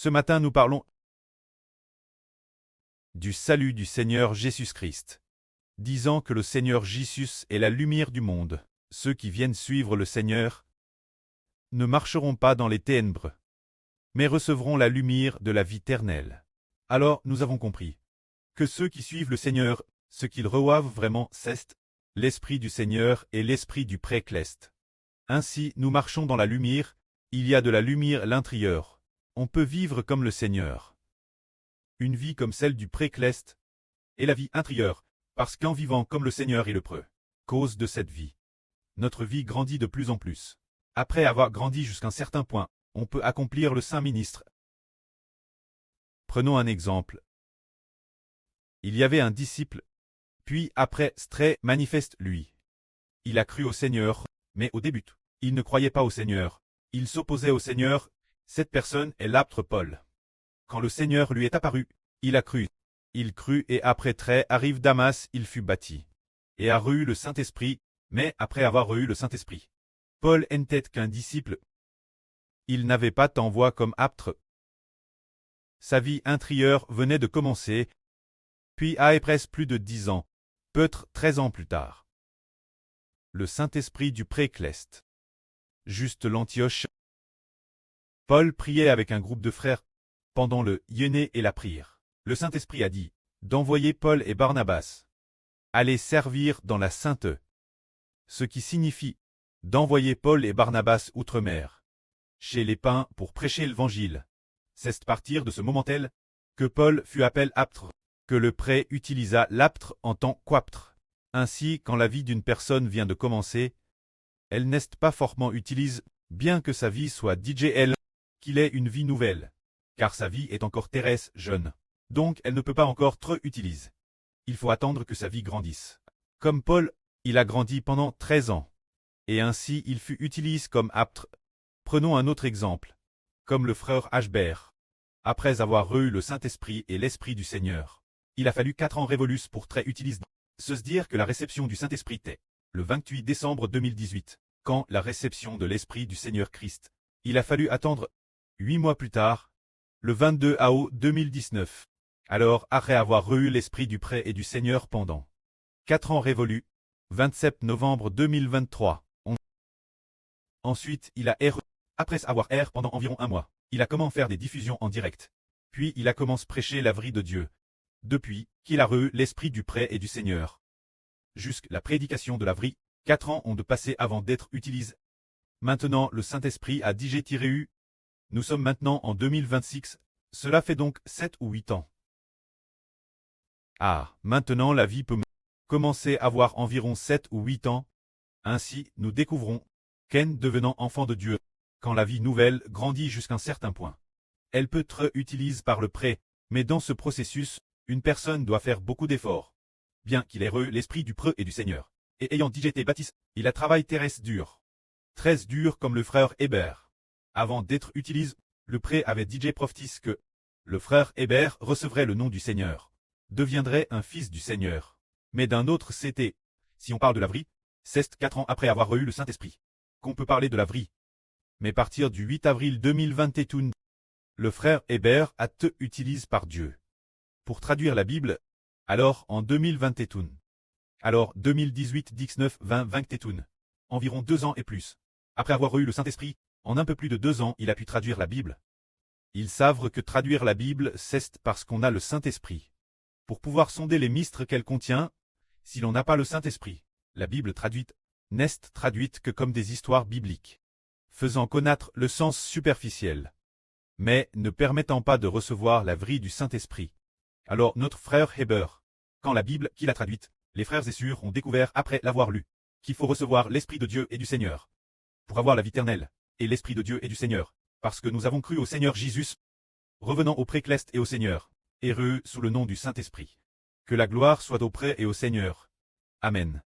Ce matin nous parlons du salut du Seigneur Jésus-Christ. Disant que le Seigneur Jésus est la lumière du monde, ceux qui viennent suivre le Seigneur ne marcheront pas dans les ténèbres, mais recevront la lumière de la vie éternelle. Alors nous avons compris que ceux qui suivent le Seigneur, ce qu'ils reçoivent vraiment, c'est l'Esprit du Seigneur et l'Esprit du Précleste. Ainsi nous marchons dans la lumière, il y a de la lumière à l'intérieur. On peut vivre comme le Seigneur. Une vie comme celle du Précleste est la vie intérieure, parce qu'en vivant comme le Seigneur est le cause de cette vie, notre vie grandit de plus en plus. Après avoir grandi jusqu'à un certain point, on peut accomplir le saint ministre. Prenons un exemple. Il y avait un disciple, puis après, très manifeste lui. Il a cru au Seigneur, mais au début, il ne croyait pas au Seigneur. Il s'opposait au Seigneur. Cette personne est l'apôtre Paul. Quand le Seigneur lui est apparu, il a cru. Il crut et après très arrive Damas, il fut bâti. Et a reçu le Saint-Esprit, mais après avoir reçu le Saint-Esprit, Paul n'était qu'un disciple. Il n'avait pas tant voix comme apôtre. Sa vie intérieure venait de commencer, puis après plus de 10 ans, peut-être 13 ans plus tard. Le Saint-Esprit du Précleste. Juste l'Antioche. Paul priait avec un groupe de frères pendant le jeûne et la prière. Le Saint-Esprit a dit d'envoyer Paul et Barnabas aller servir dans la Sainte, ce qui signifie d'envoyer Paul et Barnabas outre-mer, chez les païens pour prêcher l'Évangile. C'est à partir de ce moment-là que Paul fut appelé apôtre, que le prêtre utilisa l'apôtre en tant qu'apôtre. Ainsi, quand la vie d'une personne vient de commencer, elle n'est pas forcément utilise, bien que sa vie soit DJL, qu'il ait une vie nouvelle, car sa vie est encore terrestre, jeune. Donc elle ne peut pas encore trop utiliser. Il faut attendre que sa vie grandisse. Comme Paul, il a grandi pendant 13 ans. Et ainsi il fut utilisé comme apôtre. Prenons un autre exemple. Comme le frère Ashbert. Après avoir reçu le Saint-Esprit et l'Esprit du Seigneur, il a fallu 4 ans révolus pour très utiliser. Se dire que la réception du Saint-Esprit était le 28 décembre 2018, quand la réception de l'Esprit du Seigneur Christ. Il a fallu attendre 8 mois plus tard, le 22 août 2019. Alors, après avoir reçu l'Esprit du Prêtre et du Seigneur pendant 4 ans révolus, 27 novembre 2023. Ensuite, il a après avoir pendant environ 1 mois, il a commencé à faire des diffusions en direct. Puis il a commencé à prêcher la vraie de Dieu. Depuis qu'il a reçu l'Esprit du Prêtre et du Seigneur. Jusqu'à la prédication de la vraie, 4 ans ont de passé avant d'être utilisés. Maintenant, le Saint-Esprit a digéré. Nous sommes maintenant en 2026, cela fait donc 7 ou 8 ans. Ah, maintenant la vie peut commencer à avoir environ 7 ou 8 ans. Ainsi, nous découvrons qu'en devenant enfant de Dieu, quand la vie nouvelle grandit jusqu'à un certain point, elle peut être utilisée par le prêtre, mais dans ce processus, une personne doit faire beaucoup d'efforts. Bien qu'il ait reçu l'Esprit du Prêtre et du Seigneur, et ayant déjà été baptisé, il a travaillé terrestre dur. Très dur comme le frère Hébert. Avant d'être utilisé, le prêtre avait dit prophétisé que le frère Hébert recevrait le nom du Seigneur, deviendrait un fils du Seigneur. Mais d'un autre c'était, si on parle de la vraie, c'est 4 ans après avoir reçu le Saint-Esprit, qu'on peut parler de la vraie. Mais à partir du 8 avril 2021, le frère Hébert a été utilisé par Dieu pour traduire la Bible, alors en 2021. Alors 2018, 19, 20, 21. Environ 2 ans et plus. Après avoir eu le Saint-Esprit, en un peu plus de 2 ans, il a pu traduire la Bible. Ils savent que traduire la Bible, c'est parce qu'on a le Saint-Esprit. Pour pouvoir sonder les mystères qu'elle contient, si l'on n'a pas le Saint-Esprit, la Bible traduite, n'est traduite que comme des histoires bibliques, faisant connaître le sens superficiel, mais ne permettant pas de recevoir la vraie du Saint-Esprit. Alors notre frère Hébert, quand la Bible qu'il a traduite, les frères et sœurs ont découvert après l'avoir lu, qu'il faut recevoir l'Esprit de Dieu et du Seigneur, pour avoir la vie éternelle, et l'Esprit de Dieu et du Seigneur, parce que nous avons cru au Seigneur Jésus, revenant au Précleste et au Seigneur, et sous le nom du Saint-Esprit. Que la gloire soit au Prêtre et au Seigneur. Amen.